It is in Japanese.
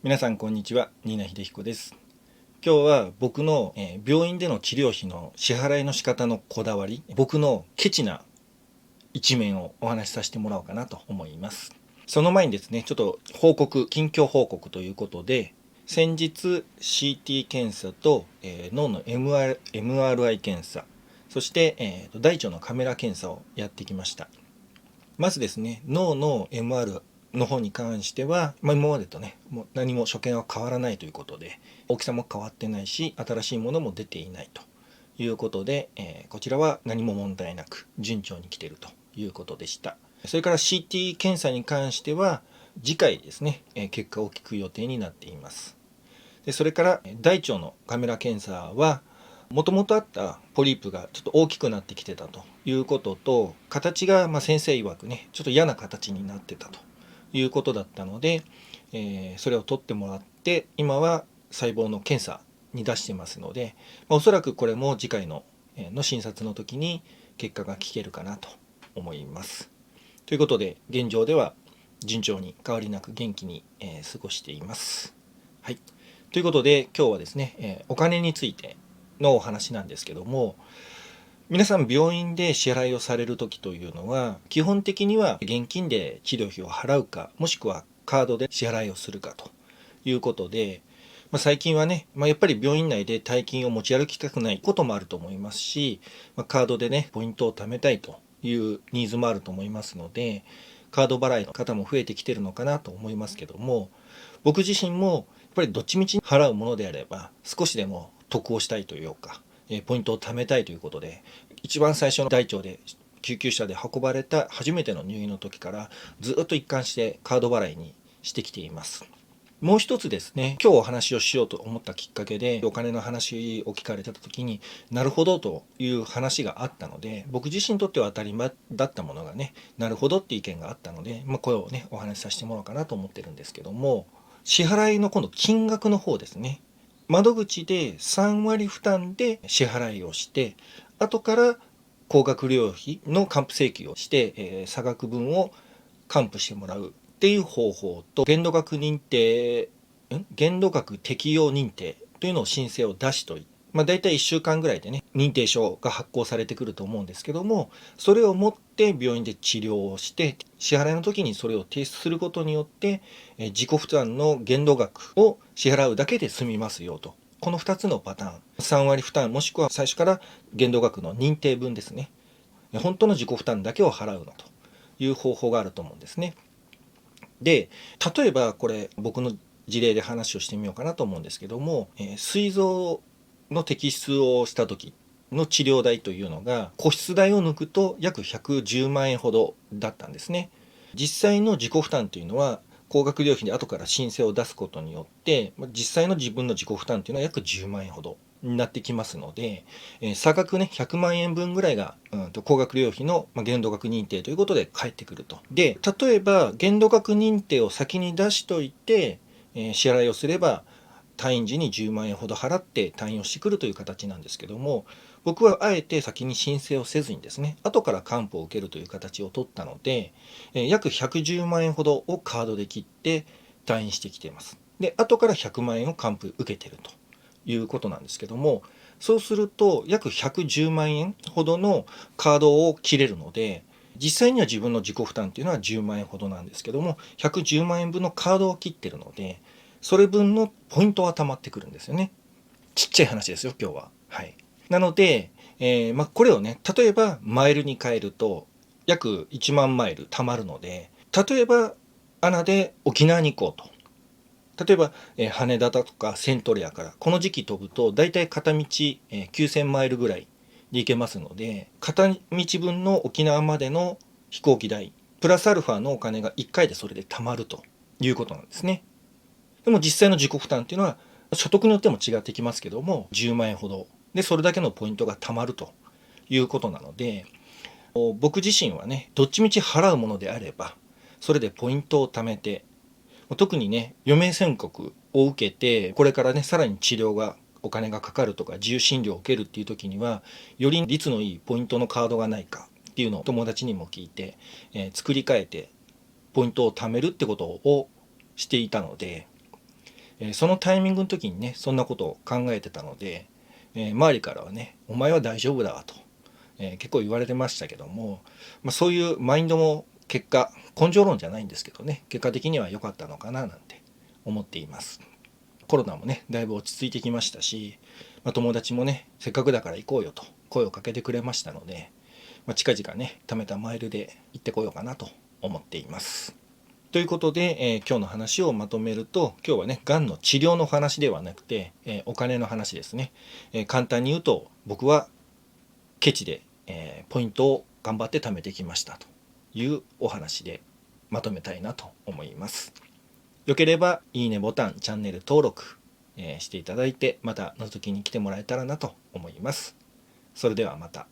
皆さんこんにちは、新名秀彦です。今日は僕の病院での治療費の支払いの仕方のこだわり、僕のケチな一面をお話しさせてもらおうかなと思います。その前にですね、ちょっと近況報告ということで、先日 CT 検査と、脳の MRI 検査、そして、大腸のカメラ検査をやってきました。まずですね、脳の MR の方に関しては、今までとね、もう何も所見は変わらないということで、大きさも変わってないし、新しいものも出ていないということで、こちらは何も問題なく順調に来ているということでした。それから CT 検査に関しては、次回ですね、結果を聞く予定になっています。でそれから大腸のカメラ検査は、もともとあったポリープがちょっと大きくなってきてたということと、形が先生曰くね、ちょっと嫌な形になってたということだったので、それを取ってもらって、今は細胞の検査に出してますので、おそらくこれも次回の診察の時に結果が聞けるかなと思います。ということで、現状では順調に変わりなく元気に過ごしています。はい。ということで、今日はですね、お金についてのお話なんですけども、皆さん病院で支払いをされる時というのは、基本的には現金で治療費を払うか、もしくはカードで支払いをするかということで、最近はね、やっぱり病院内で大金を持ち歩きたくないこともあると思いますし、カードでね、ポイントを貯めたいというニーズもあると思いますので、カード払いの方も増えてきてるのかなと思いますけども、僕自身もやっぱりどっちみち払うものであれば、少しでも得をしたいというか、ポイントを貯めたいということで、一番最初の大腸で救急車で運ばれた初めての入院の時からずっと一貫してカード払いにしてきています。もう一つですね、今日お話をしようと思ったきっかけで、お金の話を聞かれた時に、なるほどという話があったので、僕自身にとっては当たり前だったものがね、なるほどっていう意見があったので、これをね、お話しさせてもらおうかなと思ってるんですけども、支払いの今度金額の方ですね。窓口で3割負担で支払いをして、後から高額療養費の還付請求をして、差額分を還付してもらうっていう方法と、限度額適用認定というのを申請を出しといて、大体1週間ぐらいでね、認定証が発行されてくると思うんですけども、それを持って病院で治療をして、支払いの時にそれを提出することによって、自己負担の限度額を支払うだけで済みますよと。この2つのパターン。3割負担もしくは最初から限度額の認定分ですね。本当の自己負担だけを払うのという方法があると思うんですね。で、例えばこれ僕の事例で話をしてみようかなと思うんですけども、膵臓の摘出をした時の治療代というのが、個室代を抜くと約110万円ほどだったんですね。実際の自己負担というのは、高額療費で後から申請を出すことによって、実際の自分の自己負担というのは約10万円ほどになってきますので、差額ね、100万円分ぐらいが、高額療費の限度額認定ということで返ってくると。で、例えば限度額認定を先に出しといて、支払いをすれば、退院時に10万円ほど払って退院をしてくるという形なんですけども、僕はあえて先に申請をせずにですね、後から還付を受けるという形を取ったので、約110万円ほどをカードで切って退院してきています。で、後から100万円を還付受けているということなんですけども、そうすると約110万円ほどのカードを切れるので、実際には自分の自己負担っていうのは10万円ほどなんですけども、110万円分のカードを切ってるので、それ分のポイントは溜まってくるんですよね。ちっちゃい話ですよ、今日は。はい。なので、これをね、例えばマイルに変えると、約1万マイル貯まるので、例えば、アナで沖縄に行こうと。例えば、羽田だとかセントレアから、この時期飛ぶと、だいたい片道、9000マイルぐらいで行けますので、片道分の沖縄までの飛行機代、プラスアルファのお金が1回でそれで貯まるということなんですね。でも実際の自己負担っていうのは、所得によっても違ってきますけども、10万円ほど。で、それだけのポイントが貯まるということなので、僕自身はね、どっちみち払うものであれば、それでポイントを貯めて、特にね、余命宣告を受けて、これからね、さらに治療が、お金がかかるとか、自由診療を受けるっていう時には、より率のいいポイントのカードがないかっていうのを友達にも聞いて、作り変えて、ポイントを貯めるってことをしていたので、そのタイミングの時にねそんなことを考えてたので、周りからはね「お前は大丈夫だわ」と、結構言われてましたけども、そういうマインドも結果根性論じゃないんですけどね、結果的には良かったのかななんて思っています。コロナもねだいぶ落ち着いてきましたし、友達もねせっかくだから行こうよと声をかけてくれましたので、近々ね貯めたマイルで行ってこようかなと思っています。ということで、今日の話をまとめると、今日はねがんの治療の話ではなくて、お金の話ですね。簡単に言うと僕はケチで、ポイントを頑張って貯めてきましたというお話でまとめたいなと思います。よければいいねボタン、チャンネル登録、していただいて、また覗きに来てもらえたらなと思います。それではまた。